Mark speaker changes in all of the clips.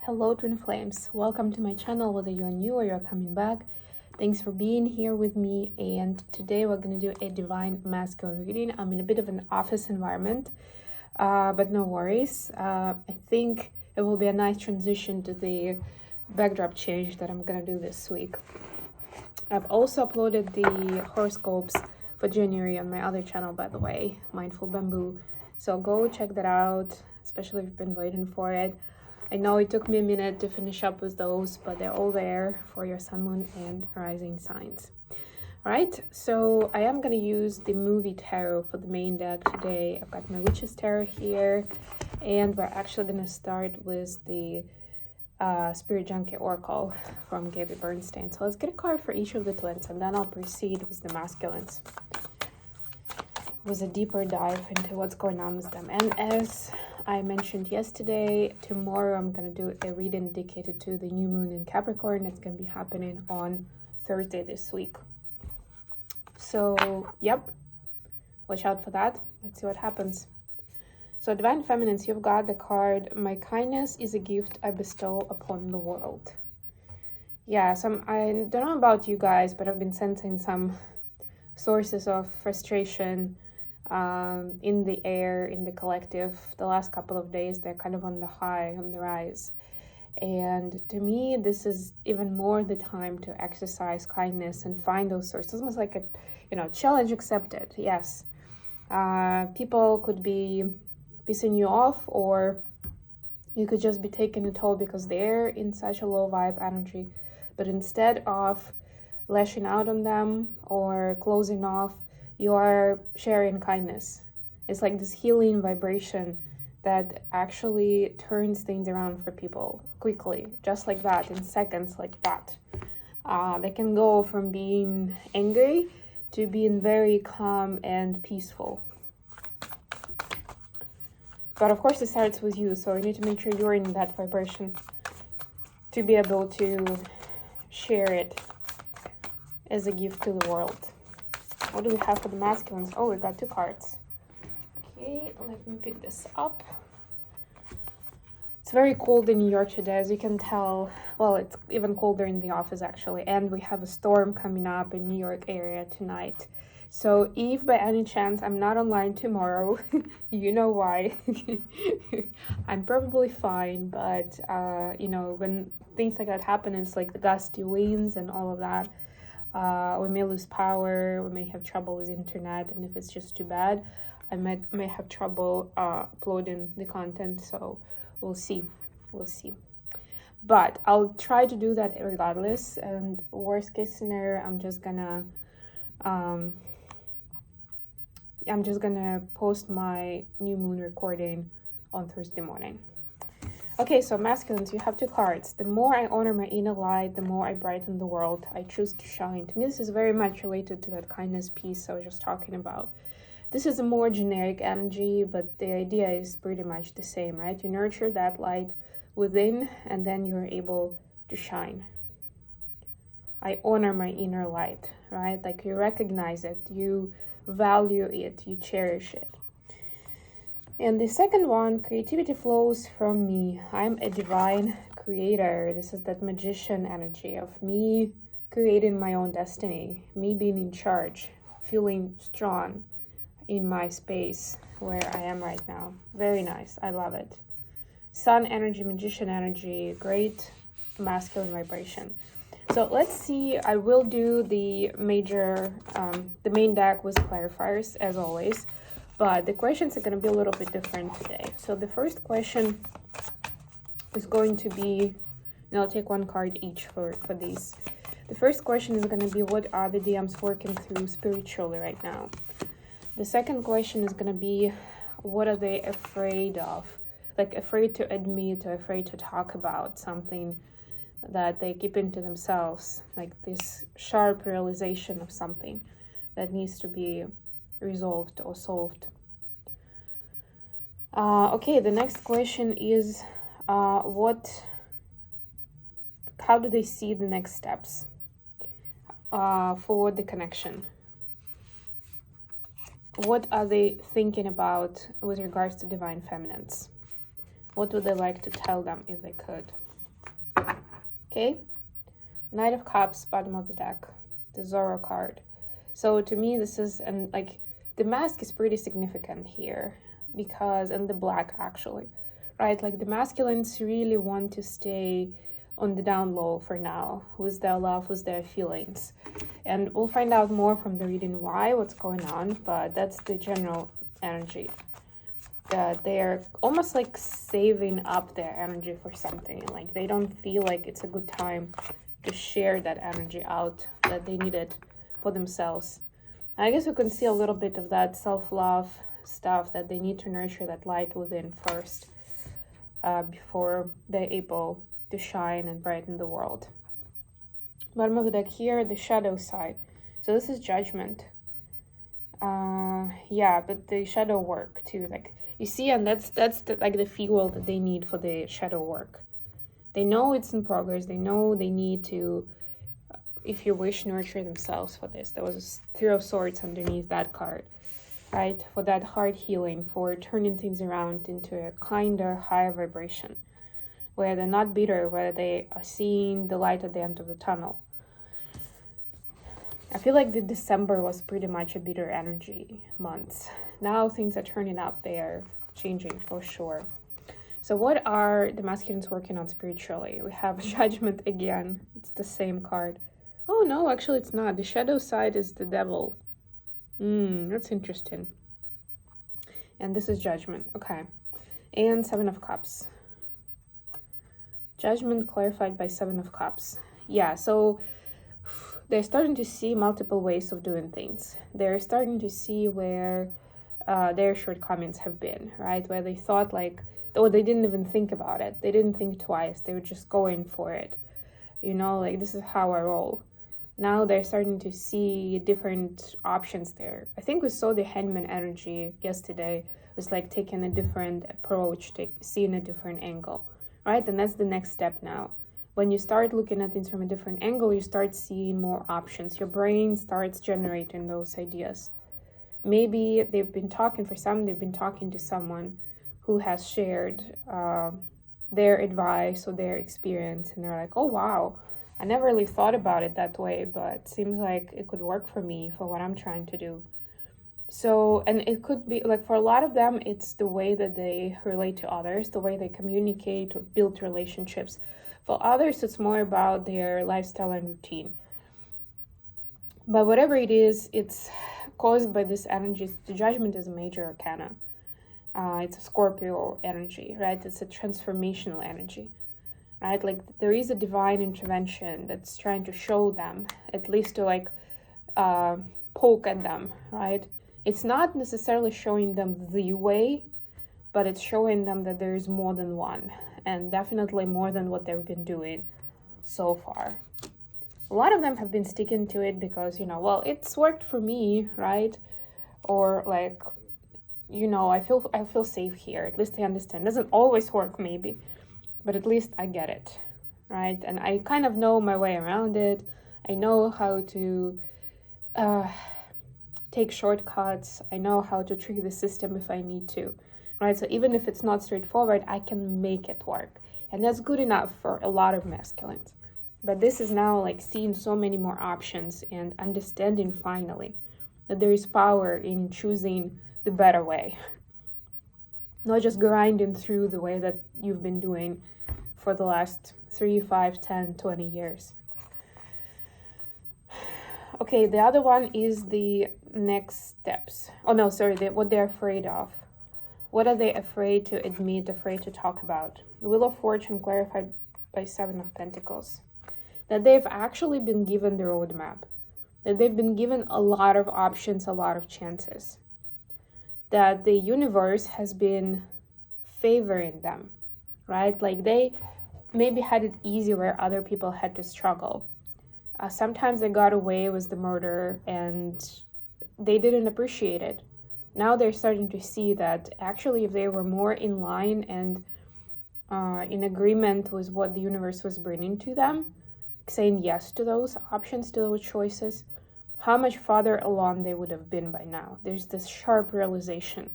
Speaker 1: Hello twin flames, welcome to my channel, whether you're new or you're coming back. Thanks for being here with me, and today we're going to do a divine masculine reading. I'm in a bit of an office environment, but no worries. I think it will be a nice transition to the backdrop change that I'm going to do this week. I've also uploaded the horoscopes for January on my other channel, by the way, Mindful Bamboo, so go check that out, especially if you've been waiting for it. I know it took me a minute to finish up with those, but they're all there for your sun, moon, and rising signs. All right, so I am going to use the movie tarot for the main deck today. I've got my Witch's Tarot here, and we're actually going to start with the Spirit Junkie Oracle from Gabby Bernstein. So let's get a card for each of the twins, and then I'll proceed with the masculines with a deeper dive into what's going on with them. And as I mentioned yesterday, tomorrow I'm going to do a reading dedicated to the new moon in Capricorn. It's going to be happening on Thursday this week. So, yep, watch out for that. Let's see what happens. So, Divine Feminines, you've got the card, My kindness is a gift I bestow upon the world. Yeah, I don't know about you guys, but I've been sensing some sources of frustration in the air, in the collective. The last couple of days, they're kind of on the rise. And to me, this is even more the time to exercise kindness and find those sources. It's almost like a, challenge accepted. Yes. People could be pissing you off, or you could just be taking a toll because they're in such a low vibe energy. But instead of lashing out on them or closing off, you are sharing kindness. It's like this healing vibration that actually turns things around for people quickly, just like that, in seconds like that. They can go from being angry to being very calm and peaceful. But of course it starts with you, so you need to make sure you're in that vibration to be able to share it as a gift to the world. What do we have for the masculines? Oh, we got two cards. Okay, let me pick this up. It's very cold in New York today, as you can tell. Well, it's even colder in the office, actually. And we have a storm coming up in New York area tonight. So if by any chance I'm not online tomorrow, you know why. I'm probably fine, but, when things like that happen, it's like the gusty winds and all of that. We may lose power, we may have trouble with internet, and if it's just too bad, I may have trouble uploading the content, so we'll see. But I'll try to do that regardless, and worst case scenario, I'm just gonna post my new moon recording on Thursday morning. Okay, so masculines, you have two cards. The more I honor my inner light, the more I brighten the world. I choose to shine. To me, this is very much related to that kindness piece I was just talking about. This is a more generic energy, but the idea is pretty much the same, right? You nurture that light within, and then you're able to shine. I honor my inner light, right? Like you recognize it, you value it, you cherish it. And the second one, creativity flows from me. I'm a divine creator. This is that magician energy of me creating my own destiny, me being in charge, feeling strong in my space where I am right now. Very nice. I love it. Sun energy, magician energy, great masculine vibration. So let's see. I will do the main deck with clarifiers as always. But the questions are going to be a little bit different today. So the first question is going to be, and I'll take one card each for these. The first question is going to be, what are the DMs working through spiritually right now? The second question is going to be, what are they afraid of? Like afraid to admit or afraid to talk about something that they keep into themselves. Like this sharp realization of something that needs to be resolved or solved. Okay, the next question is how do they see the next steps for the connection? What are they thinking about with regards to divine feminines? What would they like to tell them if they could? Okay, Knight of Cups, bottom of the deck, the Zorro card. So to me, this is, and like, the mask is pretty significant here because, and the black actually, right? Like the masculines really want to stay on the down low for now with their love, with their feelings. And we'll find out more from the reading why, what's going on, but that's the general energy. They're almost like saving up their energy for something. Like they don't feel like it's a good time to share that energy out, that they need it for themselves. I guess we can see a little bit of that self-love stuff, that they need to nurture that light within first before they're able to shine and brighten the world. Bottom of the deck here, the shadow side. So this is judgment. Yeah, but the shadow work too. Like you see, and that's like the fuel that they need for the shadow work. They know it's in progress. They know they need to, if you wish, nurture themselves for this. There was a Three of Swords underneath that card, right? For that heart healing, for turning things around into a kinder, higher vibration, where they're not bitter, where they are seeing the light at the end of the tunnel. I feel like the December was pretty much a bitter energy month. Now things are turning up. They are changing for sure. So what are the masculines working on spiritually? We have Judgment again. It's the same card. Oh no, actually it's not. The shadow side is the devil. That's interesting. And this is Judgment. Okay. And Seven of Cups. Judgment clarified by Seven of Cups. Yeah, so they're starting to see multiple ways of doing things. They're starting to see where their shortcomings have been, right? Where they thought like, or they didn't even think about it. They didn't think twice. They were just going for it. You know, like, this is how I roll. Now they're starting to see different options there. I think we saw the Hangman energy yesterday. It was like taking a different approach, seeing a different angle, right? And that's the next step now. When you start looking at things from a different angle, you start seeing more options. Your brain starts generating those ideas. Maybe they've been talking to someone who has shared their advice or their experience, and they're like, oh wow, I never really thought about it that way, but seems like it could work for me for what I'm trying to do. So, and it could be like, for a lot of them, it's the way that they relate to others, the way they communicate or build relationships. For others, it's more about their lifestyle and routine. But whatever it is, it's caused by this energy. The Judgment is a major arcana. It's a Scorpio energy, right? It's a transformational energy, right? Like there is a divine intervention that's trying to show them, at least to like poke at them, right? It's not necessarily showing them the way, but it's showing them that there is more than one, and definitely more than what they've been doing so far. A lot of them have been sticking to it because, you know, well, it's worked for me, right? Or like, you know, I feel safe here. At least I understand. It doesn't always work, maybe, but at least I get it, right? And I kind of know my way around it. I know how to take shortcuts. I know how to trick the system if I need to, right? So even if it's not straightforward, I can make it work. And that's good enough for a lot of masculines. But this is now like seeing so many more options and understanding finally that there is power in choosing the better way. Not just grinding through the way that you've been doing for the last 3, 5, 10, 20 years. Okay, the other one is the next steps. Oh no, sorry, what they're afraid of. What are they afraid to admit, afraid to talk about? The Wheel of Fortune clarified by Seven of Pentacles. That they've actually been given the roadmap. That they've been given a lot of options, a lot of chances. That the universe has been favoring them, right? Like they maybe had it easy where other people had to struggle. Sometimes they got away with the murder and they didn't appreciate it. Now they're starting to see that actually if they were more in line and in agreement with what the universe was bringing to them, saying yes to those options, to those choices, how much farther along they would have been by now. There's this sharp realization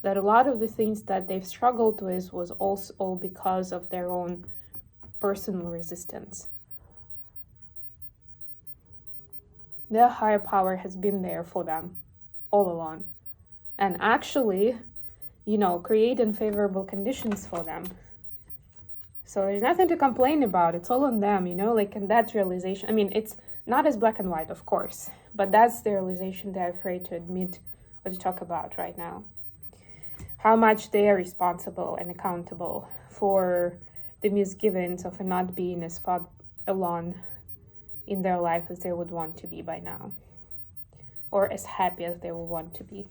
Speaker 1: that a lot of the things that they've struggled with was also because of their own personal resistance. their higher power has been there for them all along. And actually, creating favorable conditions for them. So there's nothing to complain about. It's all on them, and that realization. I mean, it's not as black and white, of course, but that's the realization they're afraid to admit or to talk about right now. How much they are responsible and accountable for the misgivings of not being as far along in their life as they would want to be by now, or as happy as they would want to be.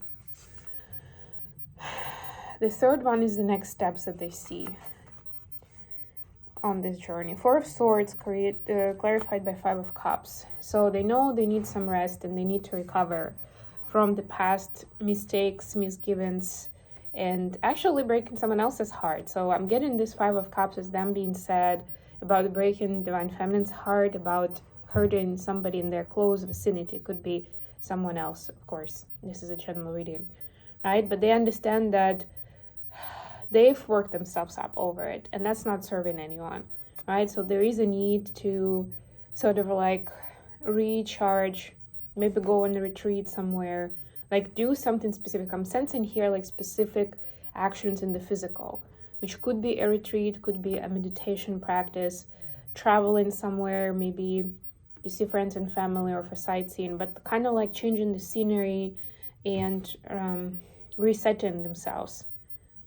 Speaker 1: The third one is the next steps that they see on this journey. Four of Swords clarified by Five of Cups. So they know they need some rest and they need to recover from the past mistakes, misgivings, and actually breaking someone else's heart. So I'm getting this Five of Cups as them being sad about breaking Divine Feminine's heart, about hurting somebody in their close vicinity. It could be someone else, of course. This is a general reading, right? But they understand that they've worked themselves up over it, and that's not serving anyone, right? So there is a need to sort of like recharge, maybe go on a retreat somewhere, like do something specific. I'm sensing here like specific actions in the physical, which could be a retreat, could be a meditation practice, traveling somewhere, maybe you see friends and family or for sightseeing, but kind of like changing the scenery and resetting themselves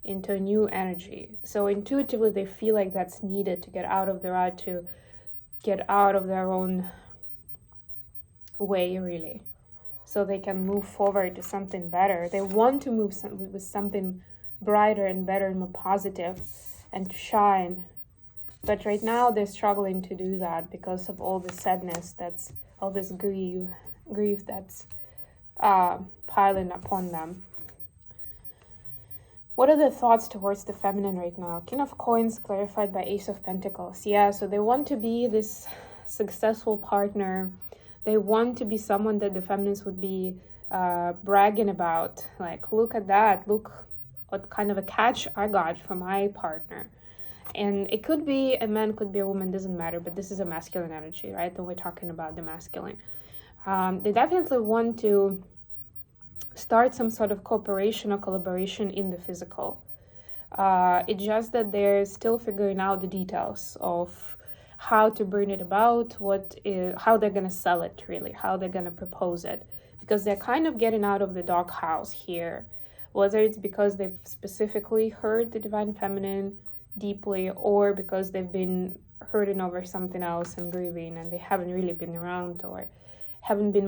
Speaker 1: into a new energy. So intuitively they feel like that's needed to get out of the rut, to get out of their own way, really, so they can move forward to something better. They want to move with something brighter and better and more positive and to shine. But right now they're struggling to do that because of all the sadness, that's all this grief that's piling upon them. What are the thoughts towards the feminine right now? King of Coins clarified by Ace of Pentacles. Yeah, so they want to be this successful partner. They want to be someone that the feminines would be bragging about. Like, look at that. Look what kind of a catch I got from my partner. And it could be a man, could be a woman, doesn't matter. But this is a masculine energy, right? And we're talking about the masculine. They definitely want to start some sort of cooperation or collaboration in the physical. It's just that they're still figuring out the details of how to bring it about, how they're going to sell it, really, how they're going to propose it. Because they're kind of getting out of the doghouse here, whether it's because they've specifically hurt the Divine Feminine deeply, or because they've been hurting over something else and grieving and they haven't really been around or haven't been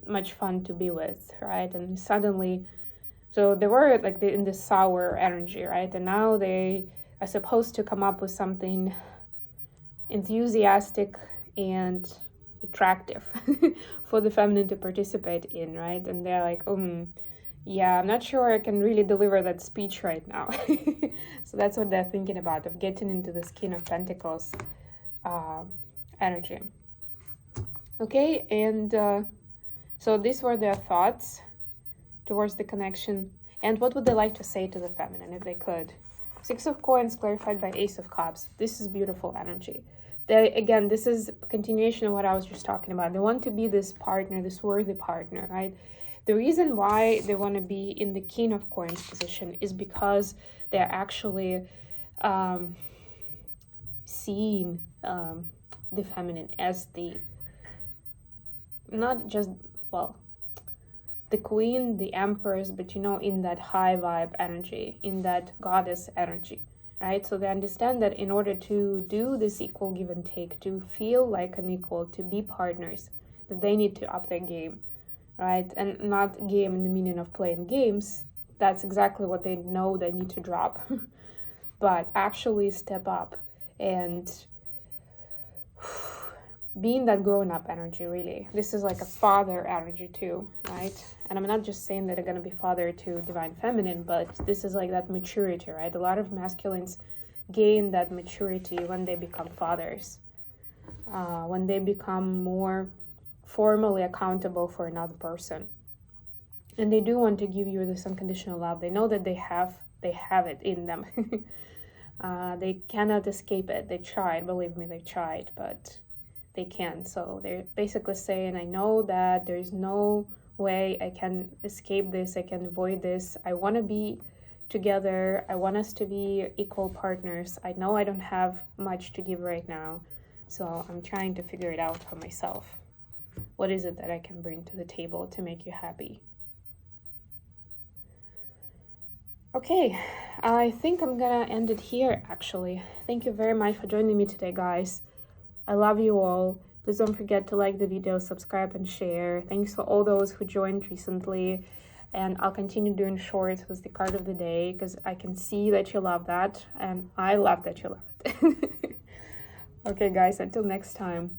Speaker 1: much fun to be with, right? And suddenly, so they were like in this sour energy, right? And now they are supposed to come up with something enthusiastic and attractive for the feminine to participate in, right? And they're like, yeah, I'm not sure I can really deliver that speech right now. So that's what they're thinking about, of getting into this King of Pentacles energy. Okay, and so these were their thoughts towards the connection. And what would they like to say to the feminine if they could? Six of Coins clarified by Ace of Cups. This is beautiful energy. Again, this is a continuation of what I was just talking about. They want to be this partner, this worthy partner, right? The reason why they want to be in the King of Coins position is because they're actually seeing the feminine as not just, the queen, the empress, but in that high vibe energy, in that goddess energy, right? So they understand that in order to do this equal give and take, to feel like an equal, to be partners, that they need to up their game, right? And not game in the meaning of playing games. That's exactly what they know they need to drop. But actually step up and being that grown-up energy, really. This is like a father energy too, right? And I'm not just saying that they're going to be father to Divine Feminine, but this is like that maturity, right? A lot of masculines gain that maturity when they become fathers, when they become more formally accountable for another person. And they do want to give you this unconditional love. They know that they have it in them. They cannot escape it. They tried, believe me, they tried, but they can. So they're basically saying, I know that there's no way I can escape this, I can avoid this. I want to be together. I want us to be equal partners. I know I don't have much to give right now, so I'm trying to figure it out for myself. What is it that I can bring to the table to make you happy? Okay, I think I'm gonna end it here, actually. Thank you very much for joining me today, guys. I love you all. Please don't forget to like the video, subscribe, and share. Thanks for all those who joined recently. And I'll continue doing shorts with the card of the day because I can see that you love that. And I love that you love it. Okay, guys, until next time.